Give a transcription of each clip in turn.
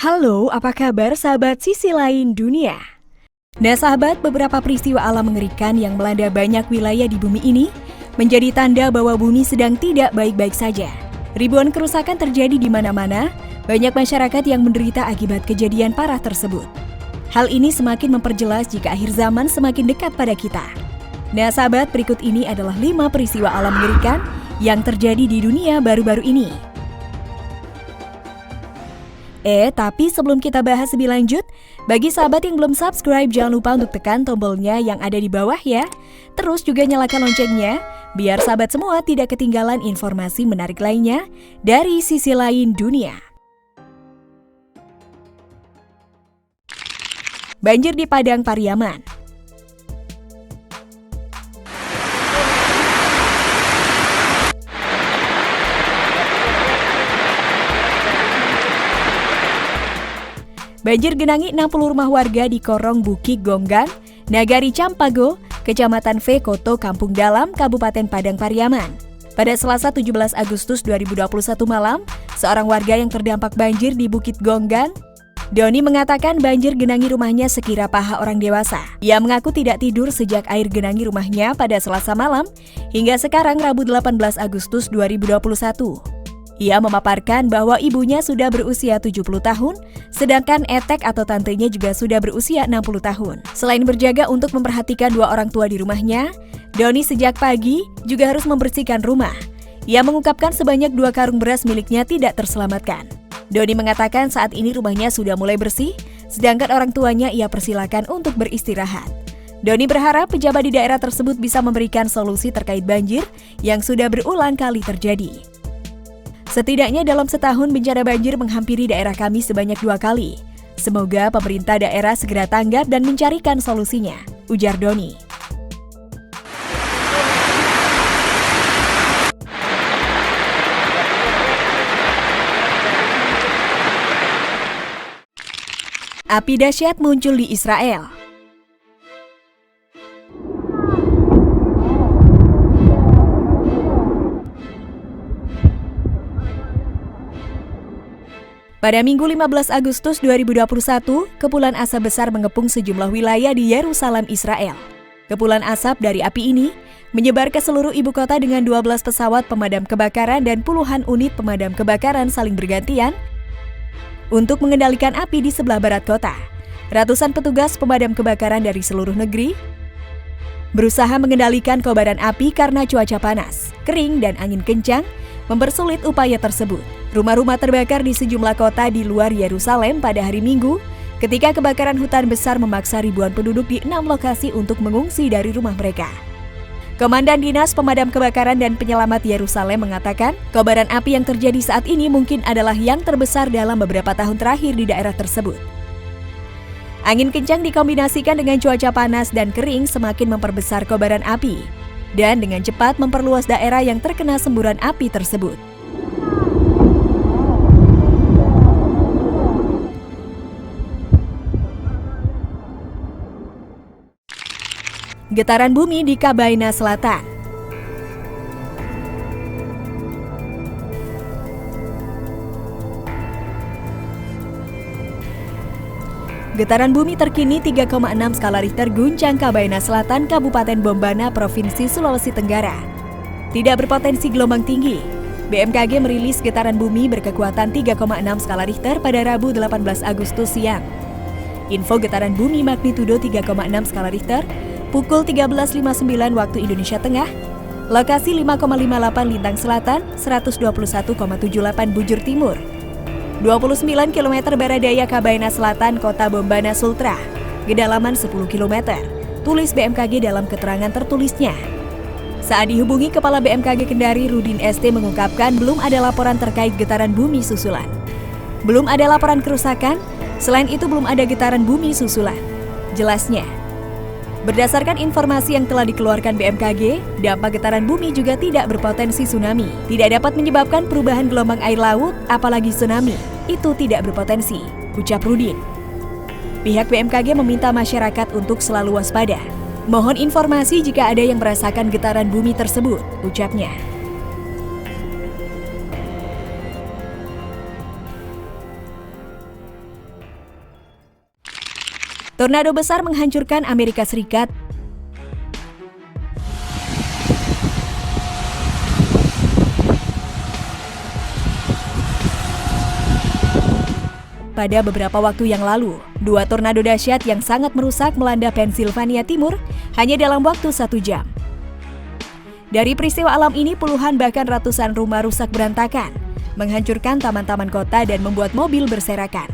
Halo, apa kabar sahabat sisi lain dunia? Nah sahabat, beberapa peristiwa alam mengerikan yang melanda banyak wilayah di bumi ini menjadi tanda bahwa bumi sedang tidak baik-baik saja. Ribuan kerusakan terjadi di mana-mana, banyak masyarakat yang menderita akibat kejadian parah tersebut. Hal ini semakin memperjelas jika akhir zaman semakin dekat pada kita. Nah sahabat, berikut ini adalah 5 peristiwa alam mengerikan yang terjadi di dunia baru-baru ini. Tapi sebelum kita bahas lebih lanjut, bagi sahabat yang belum subscribe, jangan lupa untuk tekan tombolnya yang ada di bawah ya. Terus juga nyalakan loncengnya, biar sahabat semua tidak ketinggalan informasi menarik lainnya dari sisi lain dunia. Banjir di Padang Pariaman. Banjir genangi 60 rumah warga di Korong Bukit Gonggang, Nagari Campago, Kecamatan V Koto, Kampung Dalam, Kabupaten Padang Pariaman. Pada Selasa 17 Agustus 2021 malam, seorang warga yang terdampak banjir di Bukit Gonggang, Doni mengatakan banjir genangi rumahnya sekira paha orang dewasa. Ia mengaku tidak tidur sejak air genangi rumahnya pada Selasa malam hingga sekarang Rabu 18 Agustus 2021. Ia memaparkan bahwa ibunya sudah berusia 70 tahun, sedangkan etek atau tantenya juga sudah berusia 60 tahun. Selain berjaga untuk memperhatikan 2 orang tua di rumahnya, Doni sejak pagi juga harus membersihkan rumah. Ia mengungkapkan sebanyak 2 karung beras miliknya tidak terselamatkan. Doni mengatakan saat ini rumahnya sudah mulai bersih, sedangkan orang tuanya ia persilakan untuk beristirahat. Doni berharap pejabat di daerah tersebut bisa memberikan solusi terkait banjir yang sudah berulang kali terjadi. Setidaknya dalam setahun bencana banjir menghampiri daerah kami sebanyak 2 kali. Semoga pemerintah daerah segera tanggap dan mencarikan solusinya, ujar Doni. Api dahsyat muncul di Israel. Pada Minggu 15 Agustus 2021, kepulan asap besar mengepung sejumlah wilayah di Yerusalem, Israel. Kepulan asap dari api ini menyebar ke seluruh ibu kota dengan 12 pesawat pemadam kebakaran dan puluhan unit pemadam kebakaran saling bergantian untuk mengendalikan api di sebelah barat kota. Ratusan petugas pemadam kebakaran dari seluruh negeri berusaha mengendalikan kobaran api karena cuaca panas, kering, dan angin kencang mempersulit upaya tersebut. Rumah-rumah terbakar di sejumlah kota di luar Yerusalem pada hari Minggu ketika kebakaran hutan besar memaksa ribuan penduduk di 6 lokasi untuk mengungsi dari rumah mereka. Komandan Dinas Pemadam Kebakaran dan Penyelamat Yerusalem mengatakan, kobaran api yang terjadi saat ini mungkin adalah yang terbesar dalam beberapa tahun terakhir di daerah tersebut. Angin kencang dikombinasikan dengan cuaca panas dan kering semakin memperbesar kobaran api dan dengan cepat memperluas daerah yang terkena semburan api tersebut. Getaran bumi di Kabaina Selatan. Getaran bumi terkini 3,6 skala Richter guncang Kabaina Selatan, Kabupaten Bombana, Provinsi Sulawesi Tenggara. Tidak berpotensi gelombang tinggi. BMKG merilis getaran bumi berkekuatan 3,6 skala Richter pada Rabu 18 Agustus siang. Info getaran bumi magnitudo 3,6 skala Richter pukul 13.59 waktu Indonesia Tengah, lokasi 5,58 Lintang Selatan, 121,78 Bujur Timur, 29 km barat daya Kabaina Selatan, Kota Bombana Sultra, kedalaman 10 km, tulis BMKG dalam keterangan tertulisnya. Saat dihubungi Kepala BMKG Kendari Rudin ST mengungkapkan belum ada laporan terkait getaran bumi susulan. Belum ada laporan kerusakan, selain itu belum ada getaran bumi susulan. Jelasnya, berdasarkan informasi yang telah dikeluarkan BMKG, dampak getaran bumi juga tidak berpotensi tsunami. Tidak dapat menyebabkan perubahan gelombang air laut, apalagi tsunami. Itu tidak berpotensi, ucap Rudin. Pihak BMKG meminta masyarakat untuk selalu waspada. Mohon informasi jika ada yang merasakan getaran bumi tersebut, ucapnya. Tornado besar menghancurkan Amerika Serikat. Pada beberapa waktu yang lalu, 2 tornado dahsyat yang sangat merusak melanda Pennsylvania Timur hanya dalam waktu 1 jam. Dari peristiwa alam ini, puluhan bahkan ratusan rumah rusak berantakan, menghancurkan taman-taman kota dan membuat mobil berserakan.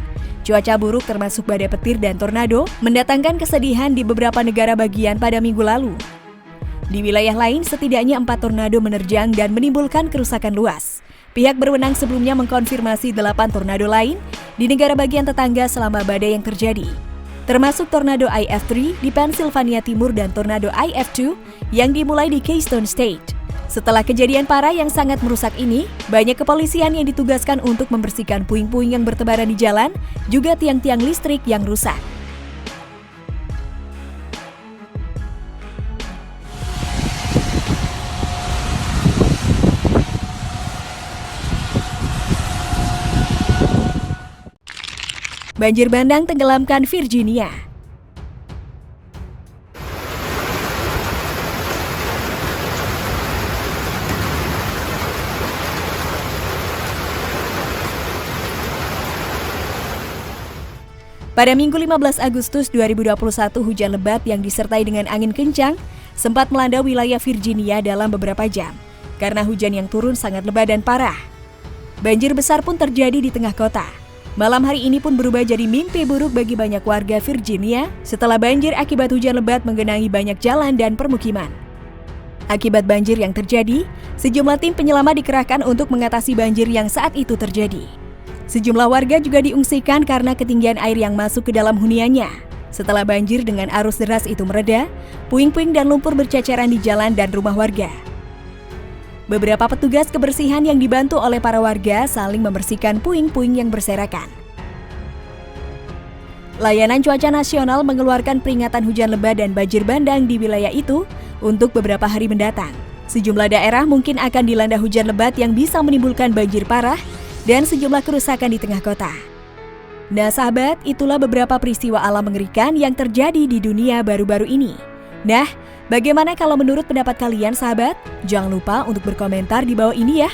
Cuaca buruk termasuk badai petir dan tornado mendatangkan kesedihan di beberapa negara bagian pada minggu lalu. Di wilayah lain, setidaknya 4 tornado menerjang dan menimbulkan kerusakan luas. Pihak berwenang sebelumnya mengkonfirmasi 8 tornado lain di negara bagian tetangga selama badai yang terjadi, termasuk tornado IF3 di Pennsylvania Timur dan tornado IF2 yang dimulai di Keystone State. Setelah kejadian parah yang sangat merusak ini, banyak kepolisian yang ditugaskan untuk membersihkan puing-puing yang bertebaran di jalan, juga tiang-tiang listrik yang rusak. Banjir bandang tenggelamkan Virginia. Pada Minggu 15 Agustus 2021, hujan lebat yang disertai dengan angin kencang sempat melanda wilayah Virginia dalam beberapa jam karena hujan yang turun sangat lebat dan parah. Banjir besar pun terjadi di tengah kota. Malam hari ini pun berubah jadi mimpi buruk bagi banyak warga Virginia setelah banjir akibat hujan lebat menggenangi banyak jalan dan permukiman. Akibat banjir yang terjadi, sejumlah tim penyelamat dikerahkan untuk mengatasi banjir yang saat itu terjadi. Sejumlah warga juga diungsikan karena ketinggian air yang masuk ke dalam huniannya. Setelah banjir dengan arus deras itu mereda, puing-puing dan lumpur berceceran di jalan dan rumah warga. Beberapa petugas kebersihan yang dibantu oleh para warga saling membersihkan puing-puing yang berserakan. Layanan Cuaca Nasional mengeluarkan peringatan hujan lebat dan banjir bandang di wilayah itu untuk beberapa hari mendatang. Sejumlah daerah mungkin akan dilanda hujan lebat yang bisa menimbulkan banjir parah dan sejumlah kerusakan di tengah kota. Nah sahabat, itulah beberapa peristiwa alam mengerikan yang terjadi di dunia baru-baru ini. Nah, bagaimana kalau menurut pendapat kalian sahabat? Jangan lupa untuk berkomentar di bawah ini ya.